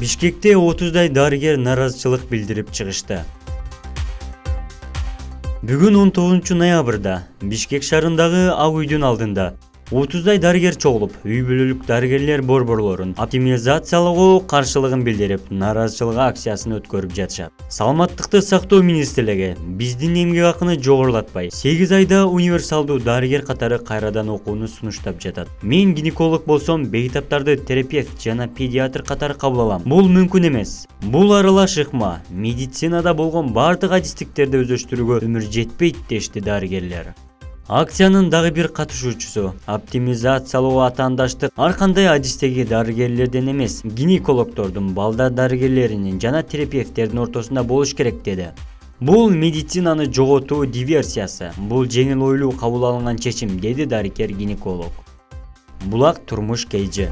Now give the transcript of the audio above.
Бишкекте 30дай дарыгер наразычылык билдирип чыгышты. Бүгүн 19 ноябрда Бишкек шаарындагы Ак үйдүн алдында 30дай дарыгер чогулуп, үй бүлөлүк дарыгерлер борборлорун оптимизациялоого каршылыгын билдирип, наразычылык акциясын өткөрүп жатышат. Саламаттыкты сактоо министрлиги биздин эмгек акыны жогорулатпай, 8 айда универсалдуу дарыгер катары кайрадан окууну сунуштап жатат. Мен гинеколог болсом, бейтаптарды терапевт жана педиатр катары кабыл алам. Бул мүмкүн эмес. Бул аралаш ыкма. Медицинада болгон бардык адистиктерди өздөштүрүүгө өмүр жетпейт дешти дарыгерлер. Акциянын дагы бир катышуучусу оптимизациялоо атаандаштык ар кандай адистеги дарыгерлерден эмес, гинекологдордун, балдар дарыгерлеринин жана терапевттердин ортосунда болуш керек деди. Бул медицинаны жоготуу диверсиясы, бул жеңил ойлуу кабыл алынган чечим, деди дарыгер гинеколог. Булак турмуш KG.